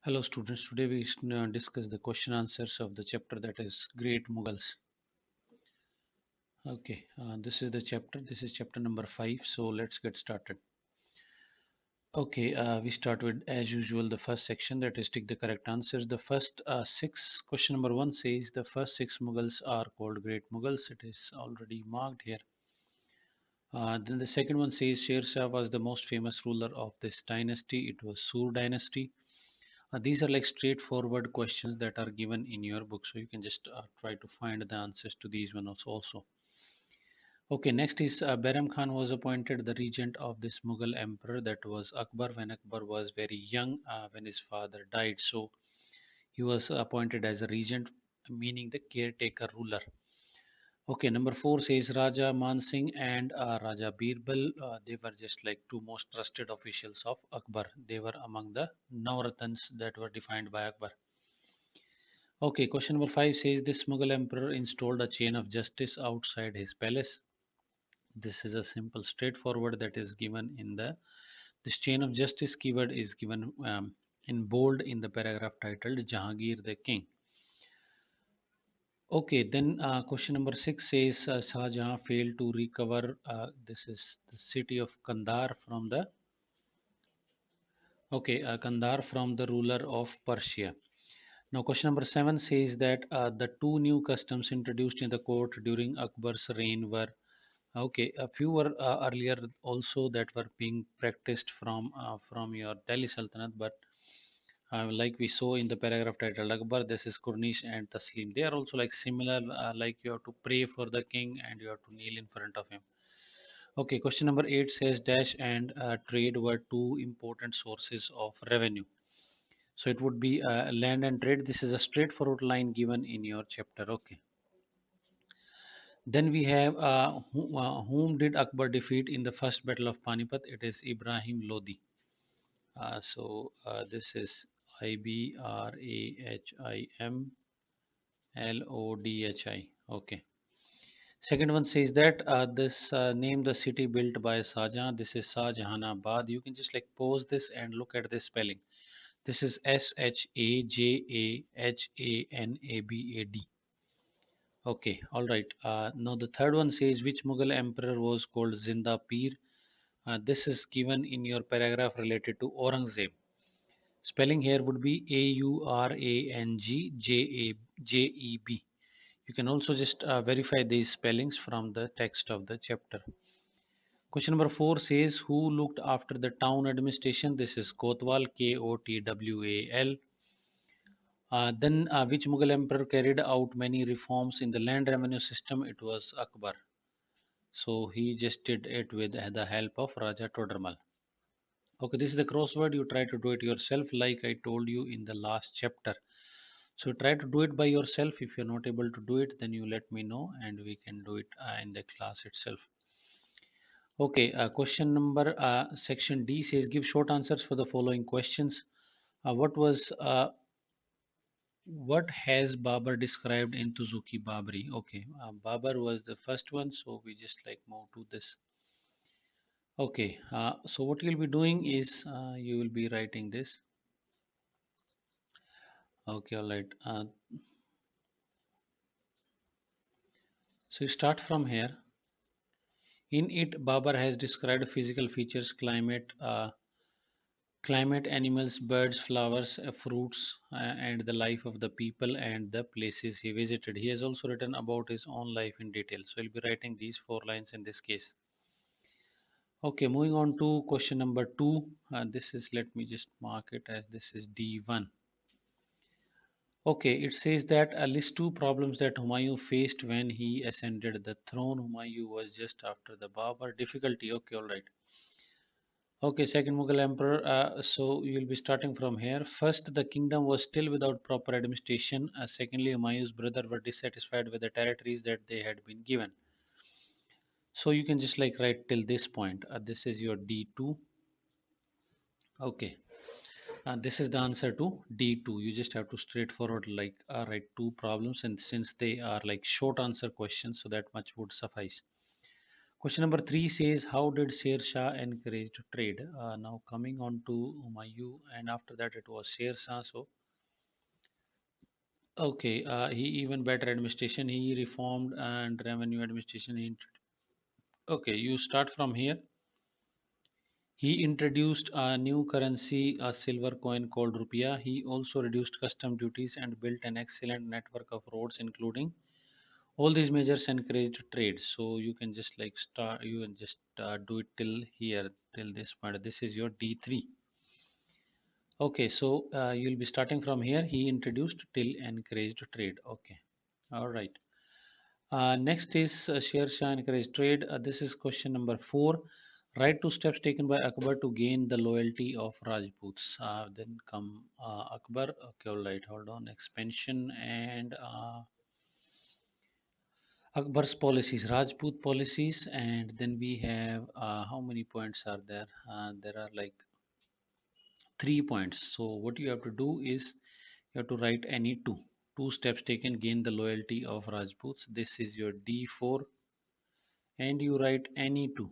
Hello students, today we discuss the question answers of the chapter that is Great Mughals. Okay, this is the chapter, this is chapter number 5, so let's get started. Okay, we start with as usual the first section, that is tick the correct answers. The first six, question number 1 says the first six Mughals are called Great Mughals. It is already marked here. Then the second one says Sher Shah was the most famous ruler of this dynasty. It was Sur dynasty. These are like straightforward questions that are given in your book, so you can just try to find the answers to these ones also. Okay, next is Behram Khan was appointed the regent of this Mughal emperor, that was Akbar, when Akbar was very young when his father died. So he was appointed as a regent, meaning the caretaker ruler. Okay, number 4 says Raja Man Singh and Raja Birbal. They were just like two most trusted officials of Akbar. They were among the Navratans that were defined by Akbar. Okay, question number 5 says this Mughal emperor installed a chain of justice outside his palace. This is a simple, straightforward that is given in the this chain of justice keyword is given in bold in the paragraph titled Jahangir the King. Okay, then question number 6 says Shah Jahan failed to recover. This is the city of Kandahar from the Kandahar from the ruler of Persia. Now, question number 7 says that the two new customs introduced in the court during Akbar's reign were a few were earlier also that were being practiced from your Delhi Sultanate, but like we saw in the paragraph titled Akbar, this is Kurnish and Taslim. They are also like similar, like you have to pray for the king and you have to kneel in front of him. Okay, question number 8 says dash and trade were two important sources of revenue. So it would be land and trade. This is a straightforward line given in your chapter. Okay. Then we have whom did Akbar defeat in the first battle of Panipat? It is Ibrahim Lodi. This is Ibrahim Lodhi. Okay. Second one says that this name the city built by Shahjahan. This is Shahjahanabad. You can just like pause this and look at this spelling. This is Shahjahanabad. Okay, all right. Now the third one says which Mughal emperor was called Zinda Pir. This is given in your paragraph related to Aurangzeb. Spelling here would be Aurangzeb. You can also just verify these spellings from the text of the chapter. Question number 4 says who looked after the town administration? This is Kotwal, Kotwal. Then which Mughal emperor carried out many reforms in the land revenue system? It was Akbar. So he just did it with the help of Raja Todarmal. Okay, this is the crossword. You try to do it yourself, like I told you in the last chapter. So try to do it by yourself. If you're not able to do it, then you let me know and we can do it in the class itself. Okay, question number section D says give short answers for the following questions. What has Babar described in Tuzuki Babri? Okay, Babar was the first one, so we just like move to this. Okay, so what you'll be doing is you will be writing this. Okay, all right. So you start from here. In it, Babar has described physical features, climate, animals, birds, flowers, fruits, and the life of the people and the places he visited. He has also written about his own life in detail. So he'll be writing these 4 lines in this case. Okay, moving on to question number 2. This is, let me just mark it as this is D1. Okay, it says that list two problems that Humayun faced when he ascended the throne. Humayun was just after the Babar. Difficulty, okay, all right. Okay, second Mughal emperor. So you will be starting from here. First, the kingdom was still without proper administration. Secondly, Humayun's brother were dissatisfied with the territories that they had been given. So you can just like write till this point. This is your D2. Okay. This is the answer to D2. You just have to straightforward like write two problems, and since they are like short answer questions, so that much would suffice. Question number 3 says, how did Sher Shah encourage trade? Now coming on to Humayun, and after that it was Sher Shah. So okay, he even better administration. He reformed and revenue administration. Okay, you start from here. He introduced a new currency, a silver coin called rupiah. He also reduced custom duties and built an excellent network of roads, including all these measures encouraged trade. So you can just like start, you can just do it till here, till this point. This is your D3. Okay, so you'll be starting from here. He introduced till encouraged trade. Okay, all right. Next is Sher Shah encouraged trade. This is question number 4. Write two steps taken by Akbar to gain the loyalty of Rajputs. Then come Akbar. Okay, all right. Hold on. Expansion and Akbar's policies, Rajput policies, and then we have how many points are there? There are like 3 points. So what you have to do is you have to write any two. Two steps taken gain the loyalty of Rajputs. This is your D4, and you write any two.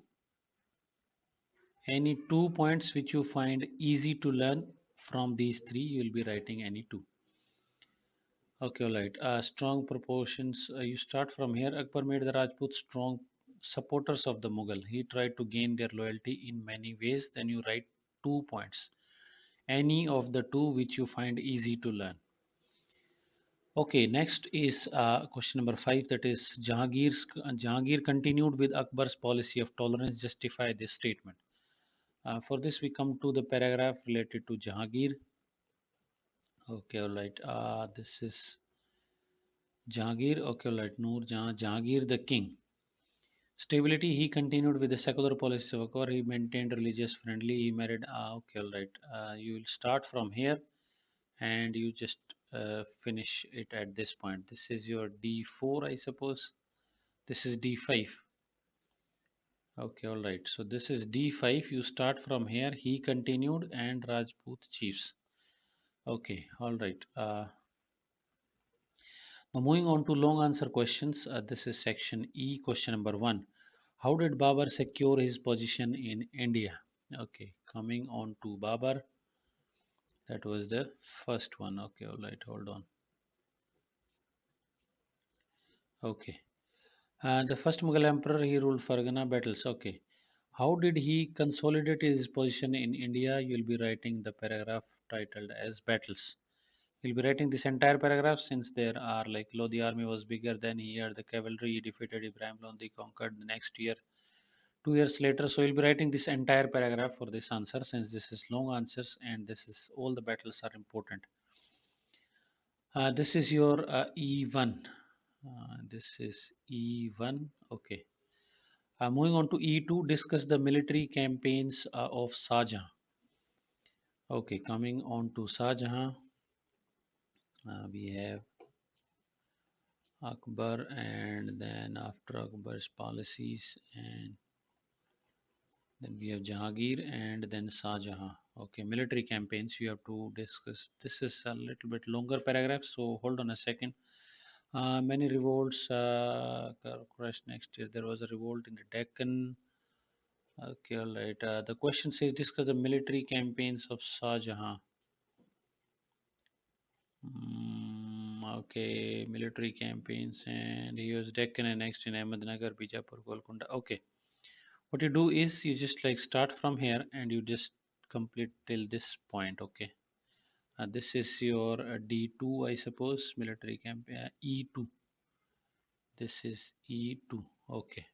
Any 2 points which you find easy to learn from these three, you will be writing any two. Okay, all right. Strong proportions. You start from here. Akbar made the Rajputs strong supporters of the Mughal. He tried to gain their loyalty in many ways. Then you write 2 points. Any of the two which you find easy to learn. Okay, next is question number 5. That is Jahangir continued with Akbar's policy of tolerance. Justify this statement. For this, we come to the paragraph related to Jahangir. Okay, all right. This is Jahangir. Okay, all right. Noor Jahan, Jahangir the king. Stability. He continued with the secular policy of Akbar. He maintained religious friendly. He married. Okay, all right. You will start from here and you just finish it at this point. This is your D4, I suppose. This is D5. Okay, all right. So this is D5. You start from here. He continued and Rajput chiefs. Okay, all right. Now moving on to long answer questions. This is section E, question number 1. How did Babar secure his position in India? Okay, coming on to Babar. That was the first one. Okay, all right, hold on. Okay. The first Mughal emperor, he ruled Fargana battles. Okay. How did he consolidate his position in India? You'll be writing the paragraph titled as battles. He'll be writing this entire paragraph since there are like Lodi army was bigger than here. The cavalry defeated Ibrahim Lodi, conquered the next year, 2 years later. So he'll be writing this entire paragraph for this answer since this is long answers and this is all the battles are important. This is your E1. This is E1. Okay. Moving on to E2, discuss the military campaigns of Shah Jahan. Okay, coming on to Shah Jahan, we have Akbar, and then after Akbar's policies, and then we have Jahangir, and then Shah Jahan. Okay, military campaigns you have to discuss. This is a little bit longer paragraph, so hold on a second. Many revolts crashed next year. There was a revolt in the Deccan. Okay, all right. The question says discuss the military campaigns of Shah Jahan. Okay, military campaigns, and he was Deccan and next in Ahmednagar, Bijapur, Golconda. Okay, what you do is you just like start from here and you just complete till this point. Okay, this is your D2, I suppose, military campaign. E2. This is E2. Okay.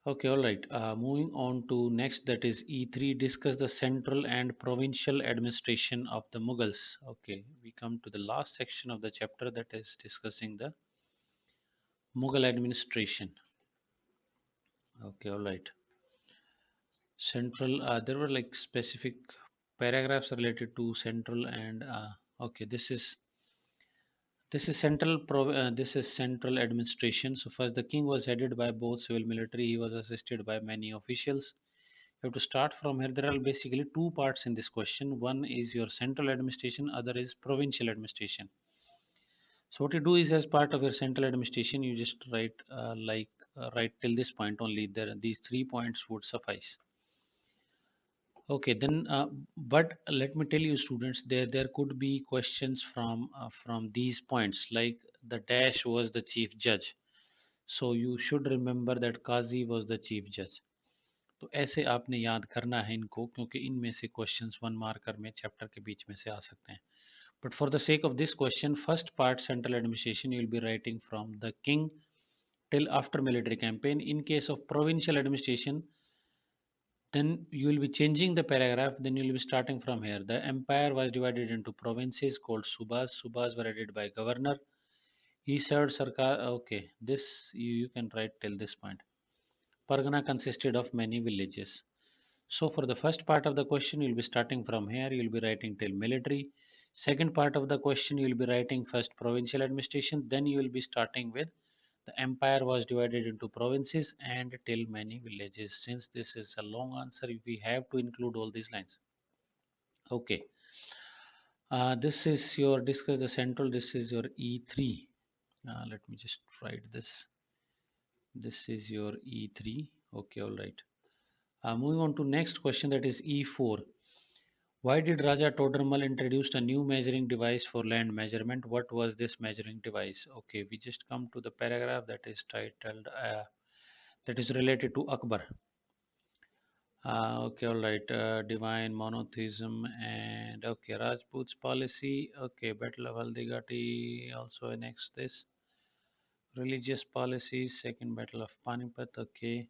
Okay, all right. Moving on to next, that is E3. Discuss the central and provincial administration of the Mughals. Okay, we come to the last section of the chapter that is discussing the Mughal administration. Okay, all right. Central. There were like specific paragraphs related to central and okay. This is central administration. So first, the king was headed by both civil military. He was assisted by many officials. You have to start from here. There are basically two parts in this question. One is your central administration, other is provincial administration. So what you do is as part of your central administration, you just write like write till this point only. There, these 3 points would suffice. Okay, then, but let me tell you, students, there could be questions from these points, like the dash was the chief judge. So you should remember that Qazi was the chief judge. तो ऐसे आपने याद करना है इनको, क्योंकि इनमें से क्वेश्चंस 1 मार्कर में चैप्टर के बीच में से आ सकते हैं. But for the sake of this question, first part central administration, you will be writing from the king till after military campaign. In case of provincial administration, then you will be changing the paragraph. Then you will be starting from here. The empire was divided into provinces called subas. Subas were headed by governor. He served Sarkar. Okay, this you can write till this point. Pargana consisted of many villages. So for the first part of the question, you'll be starting from here. You'll be writing till military. Second part of the question, you'll be writing first provincial administration. Then you will be starting with the empire was divided into provinces and till many villages. Since this is a long answer, we have to include all these lines. Okay. This is your discuss the central. This is your E3. Let me just write this. This is your E3. Okay, all right. Moving on to next question, that is E4. Why did Raja Todermal introduced a new measuring device for land measurement? What was this measuring device? Okay, we just come to the paragraph that is titled, that is related to Akbar. Okay, all right. Divine monotheism and okay, Rajput's policy. Okay, Battle of Haldigati also annexed this. Religious policies, Second Battle of Panipat. Okay.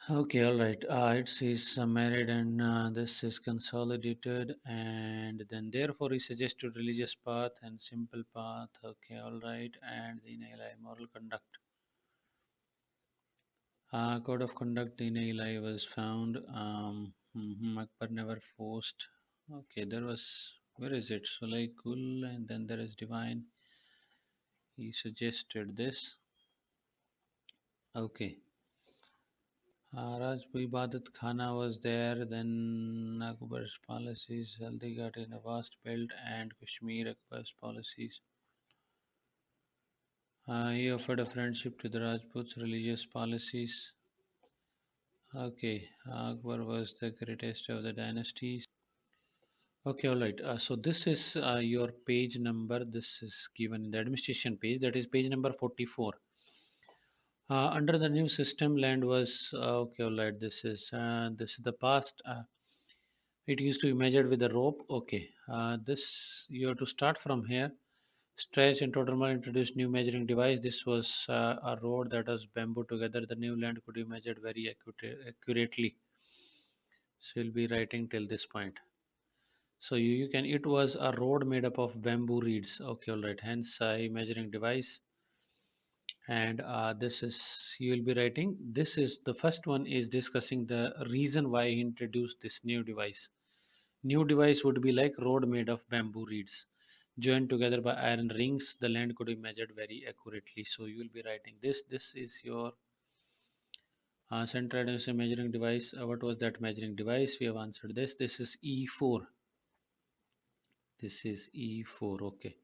Okay, all right. It says married and this is consolidated, and then therefore he suggested religious path and simple path. Okay, all right. And the moral conduct. Code of conduct in Eli was found. Akbar never forced. Okay, there was, where is it? Sulay Kul, and then there is divine. He suggested this. Okay. Rajput Ibadat Khana was there, then Akbar's policies, Haldighati in a vast belt, and Kashmir Akbar's policies. He offered a friendship to the Rajputs' religious policies. Okay, Akbar was the greatest of the dynasties. Okay, all right. So this is your page number. This is given in the administration page. That is page number 44. Under the new system, land was okay. All right. This is the past. It used to be measured with a rope. Okay. This you have to start from here. Stretch and Totterman introduced new measuring device. This was a rod that was bamboo together. The new land could be measured very accurately. So you'll be writing till this point. So you can, it was a rod made up of bamboo reeds. Okay, all right. Hence, measuring device. And this is, you will be writing. This is the first one is discussing the reason why he introduced this new device. New device would be like rod made of bamboo reeds, joined together by iron rings. The land could be measured very accurately. So you will be writing this. This is your central measuring device. What was that measuring device? We have answered this. This is E4. This is E4. Okay.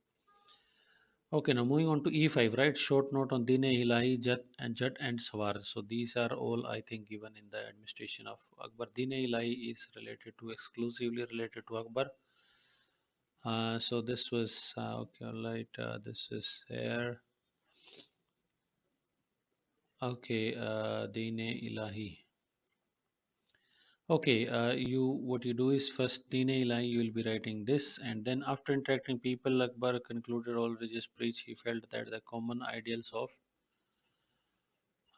Okay, now moving on to E5, right? Short note on Dine Ilahi, Jat and Sawar. So these are all, I think, given in the administration of Akbar. Dine Ilahi is related to, exclusively related to Akbar. So this was, okay, all right. This is here. Okay, Dine Ilahi. Okay, what you do is first Dine Ilahi, you will be writing this, and then after interacting people, Akbar concluded all religious preach. He felt that the common ideals of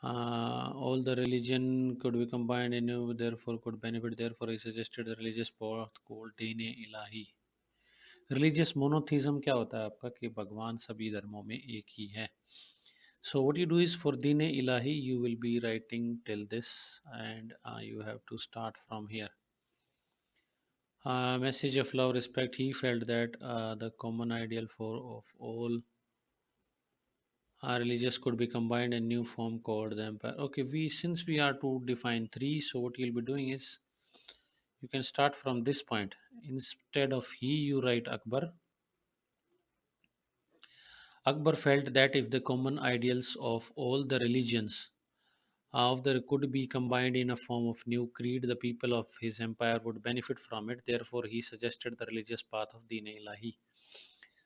all the religion could be combined in you, therefore could benefit. Therefore, he suggested the religious path called Deen Ilahi. Religious monotheism क्या होता है आपका कि भगवान सभी धर्मों में एक ही है. So what you do is for Deen Ilahi, you will be writing till this, and you have to start from here. Message of love, respect. He felt that the common ideal for of all religious could be combined in new form called the empire. Okay, we since we are to define three, so what you'll be doing is you can start from this point. Instead of he, you write Akbar. Akbar felt that if the common ideals of all the religions of the could be combined in a form of new creed, the people of his empire would benefit from it. Therefore, he suggested the religious path of Deen-e-Ilahi.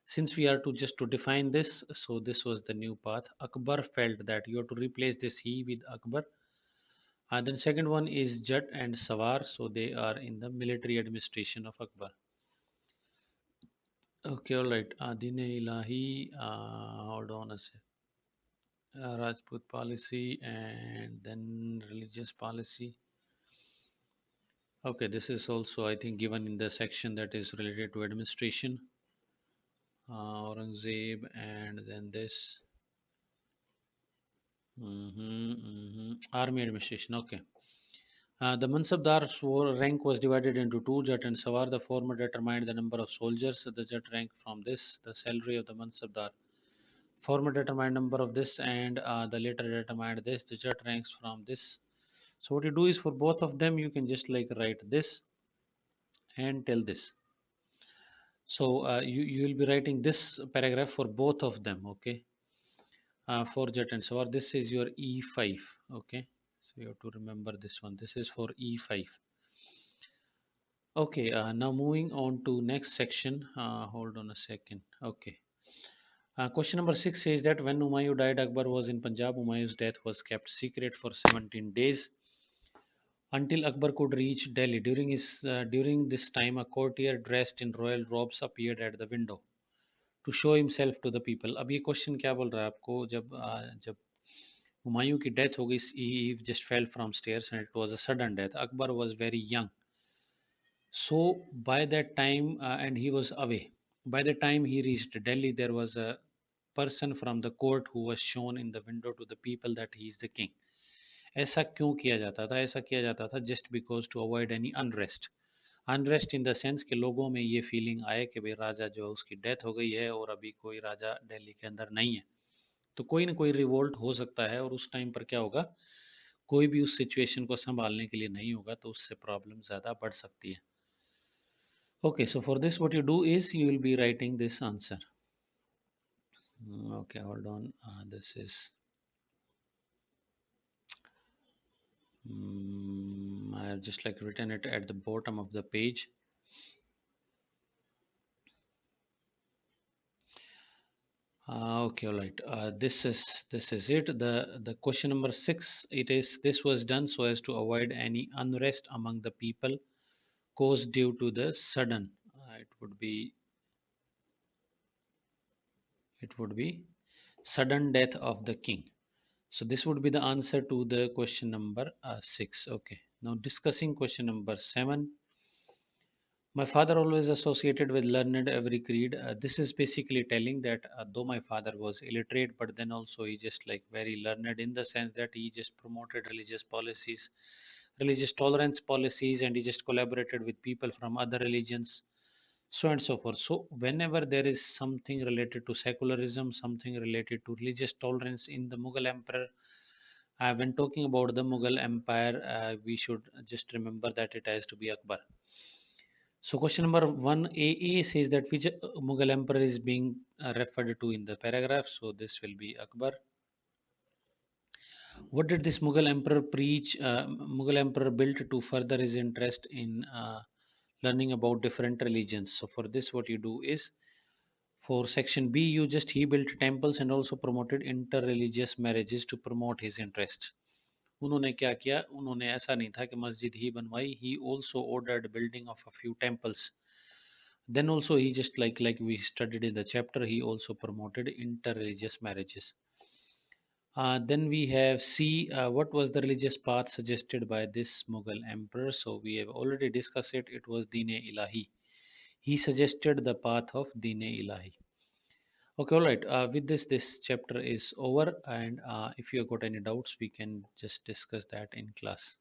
Since we are to just to define this, so this was the new path. Akbar felt that you have to replace this he with Akbar. And then second one is Jat and Sawar, so they are in the military administration of Akbar. Okay, all right. Deen-e-Ilahi, hold on a sec. Rajput policy and then religious policy. Okay, this is also, I think, given in the section that is related to administration. Aurangzeb and then this. Army administration. Okay. The Mansabdar's rank was divided into two, Jat and Sawar. The former determined the number of soldiers. The Jat rank from this, the salary of the Mansabdar. Former determined number of this, and the later determined this. The Jat ranks from this. So what you do is for both of them, you can just like write this and tell this. So you will be writing this paragraph for both of them, okay? For Jat and Sawar, this is your E5, okay? So you have to remember this one. This is for E5. Okay, now moving on to next section. Hold on a second. Okay. Question number 6 says that when Humayun died, Akbar was in Punjab. Humayun's death was kept secret for 17 days until Akbar could reach Delhi. During this time, a courtier dressed in royal robes appeared at the window to show himself to the people. अब ये question क्या बोल रहा है आपको जब हुमायूं की death हो गई, he just fell from stairs and it was a sudden death. Akbar was very young. So by that time, and he was away. By the time he reached Delhi, there was a person from the court who was shown in the window to the people that he is the king. ऐसा क्यों किया जाता था? ऐसा किया जाता था just because to avoid any unrest. Unrest in the sense कि लोगों में ये फीलिंग आए कि भाई राजा जो है उसकी डेथ हो गई है और अभी कोई राजा दिल्ली के अंदर नहीं है, तो कोई ना कोई रिवोल्ट हो सकता है और उस टाइम पर क्या होगा, कोई भी उस सिचुएशन को संभालने के लिए नहीं होगा, तो उससे प्रॉब्लम ज़्यादा बढ़ सकती है. Okay, so for this what you do is you will be writing this answer. Okay, hold on. This is I have just like written it at the bottom of the page. Okay, all right. This is it. The question number 6. It is this was done so as to avoid any unrest among the people caused due to the sudden. It would be sudden death of the king. So this would be the answer to the question number 6. Okay. Now discussing question number 7. My father always associated with learned every creed. This is basically telling that though my father was illiterate, but then also he just like very learned in the sense that he just promoted religious policies, religious tolerance policies, and he just collaborated with people from other religions, so and so forth. So whenever there is something related to secularism, something related to religious tolerance in the Mughal emperor, when talking about the Mughal empire, we should just remember that it has to be Akbar. So question number 1AA says that which Mughal emperor is being referred to in the paragraph. So this will be Akbar. What did this Mughal emperor preach? Mughal emperor built to further his interest in learning about different religions. So for this, what you do is for section B, he built temples and also promoted inter-religious marriages to promote his interests. उन्होंने क्या किया? उन्होंने ऐसा नहीं था कि मस्जिद ही बनवाई. He also ordered building of a few temples. Then also he just like we studied in the chapter, he also promoted inter-religious marriages. Then we have C. What was the religious path suggested by this Mughal emperor? So we have already discussed it. It was Deen-e-Ilahi. He suggested the path of Deen-e-Ilahi. Okay, all right. With this chapter is over, and if you have got any doubts, we can just discuss that in class.